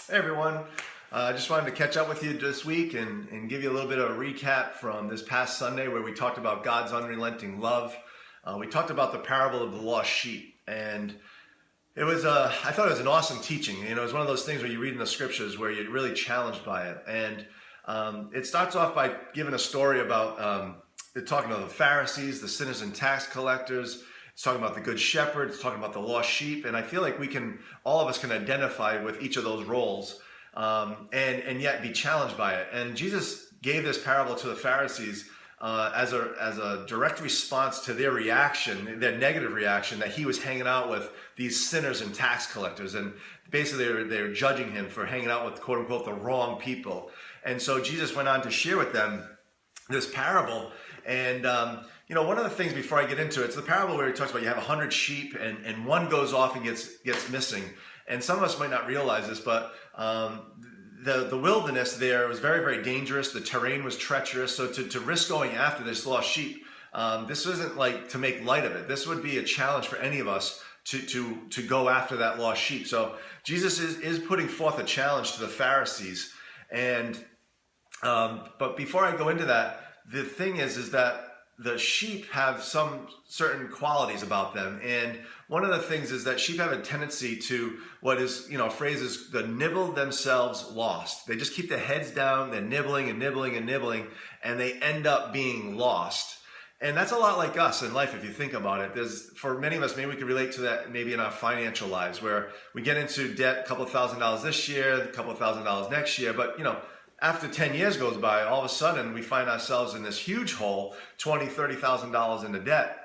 Hey everyone, I just wanted to catch up with you this week and give you a little bit of a recap from this past Sunday where we talked about God's unrelenting love. We talked about the parable of the lost sheep, and it was I thought it was an awesome teaching. You know, it's one of those things where you read in the scriptures where you're really challenged by it. And it starts off by giving a story about talking about the Pharisees, the sinners and tax collectors. It's talking about the good shepherd. It's talking about the lost sheep. And I feel like all of us can identify with each of those roles and yet be challenged by it. And Jesus gave this parable to the Pharisees as a direct response to their reaction, their negative reaction, that he was hanging out with these sinners and tax collectors. And basically they were judging him for hanging out with, quote unquote, the wrong people. And so Jesus went on to share with them this parable. And one of the things before I get into it, it's the parable where he talks about you have 100 sheep and one goes off and gets missing. And some of us might not realize this, but the wilderness there was very, very dangerous. The terrain was treacherous. So to risk going after this lost sheep, this isn't like to make light of it. This would be a challenge for any of us to go after that lost sheep. So Jesus is putting forth a challenge to the Pharisees. And but before I go into that, the thing is that the sheep have some certain qualities about them. And one of the things is that sheep have a tendency to what is, a phrase is the nibble themselves lost. They just keep their heads down, they're nibbling and nibbling and nibbling, and they end up being lost. And that's a lot like us in life if you think about it. For many of us, maybe we can relate to that maybe in our financial lives where we get into debt, a couple of $1,000s this year, a couple of $1,000s next year, but after 10 years goes by, all of a sudden we find ourselves in this huge hole, $20,000, $30,000 into debt.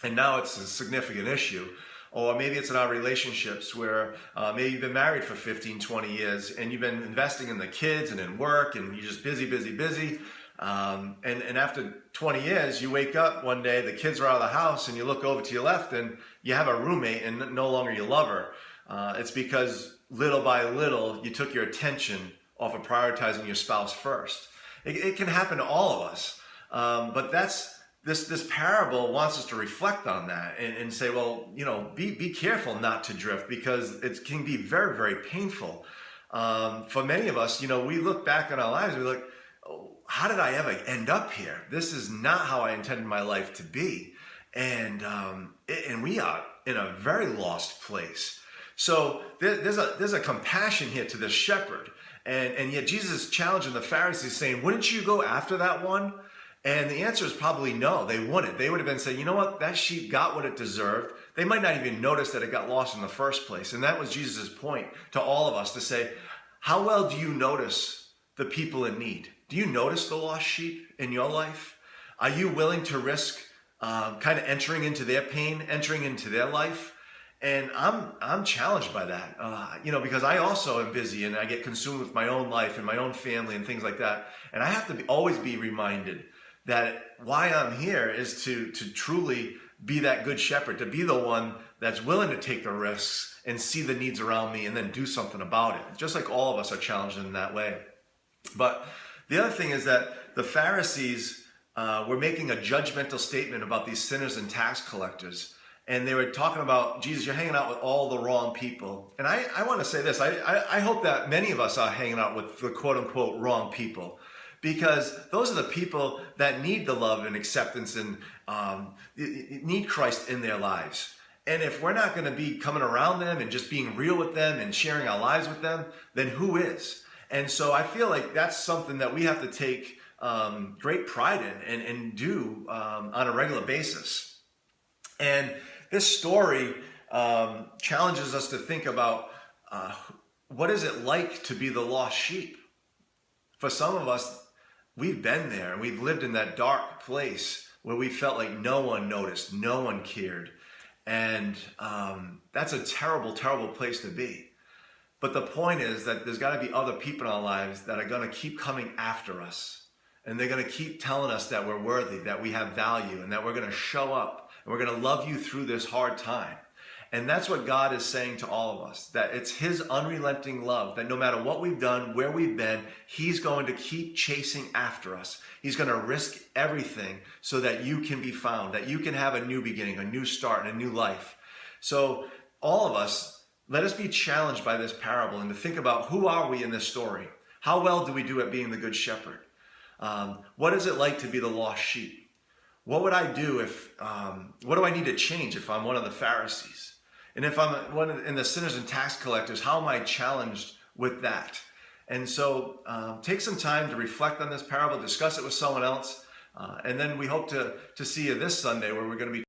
And now it's a significant issue. Or maybe it's in our relationships where maybe you've been married for 15, 20 years and you've been investing in the kids and in work and you're just busy, busy, busy. And after 20 years, you wake up one day, the kids are out of the house and you look over to your left and you have a roommate and no longer you love her. It's because little by little, you took your attention off of prioritizing your spouse first. It can happen to all of us. But this parable wants us to reflect on that and say, well, be careful not to drift because it can be very, very painful. For many of us, we look back on our lives and we're like, oh, how did I ever end up here? This is not how I intended my life to be. And we are in a very lost place. So there's a compassion here to this shepherd. And yet Jesus is challenging the Pharisees saying, wouldn't you go after that one? And the answer is probably no, they wouldn't. They would have been saying, you know what, that sheep got what it deserved. They might not even notice that it got lost in the first place. And that was Jesus' point to all of us to say, how well do you notice the people in need? Do you notice the lost sheep in your life? Are you willing to risk kind of entering into their pain, entering into their life? And I'm challenged by that, because I also am busy and I get consumed with my own life and my own family and things like that. And I have to always be reminded that why I'm here is to truly be that good shepherd, to be the one that's willing to take the risks and see the needs around me and then do something about it. Just like all of us are challenged in that way. But the other thing is that the Pharisees were making a judgmental statement about these sinners and tax collectors. And they were talking about, Jesus, you're hanging out with all the wrong people. And I want to say this, I hope that many of us are hanging out with the quote unquote wrong people. Because those are the people that need the love and acceptance and need Christ in their lives. And if we're not going to be coming around them and just being real with them and sharing our lives with them, then who is? And so I feel like that's something that we have to take great pride in and do on a regular basis. And this story challenges us to think about what is it like to be the lost sheep? For some of us, we've been there and we've lived in that dark place where we felt like no one noticed, no one cared. And that's a terrible, terrible place to be. But the point is that there's got to be other people in our lives that are going to keep coming after us. And they're going to keep telling us that we're worthy, that we have value, and that we're going to show up. And we're going to love you through this hard time. And that's what God is saying to all of us, that it's his unrelenting love, that no matter what we've done, where we've been, he's going to keep chasing after us. He's going to risk everything so that you can be found, that you can have a new beginning, a new start, and a new life. So all of us, let us be challenged by this parable and to think about who are we in this story? How well do we do at being the good shepherd? What is it like to be the lost sheep? What would I do what do I need to change if I'm one of the Pharisees? And if I'm in the sinners and tax collectors, how am I challenged with that? And so take some time to reflect on this parable, discuss it with someone else, and then we hope to see you this Sunday where we're going to be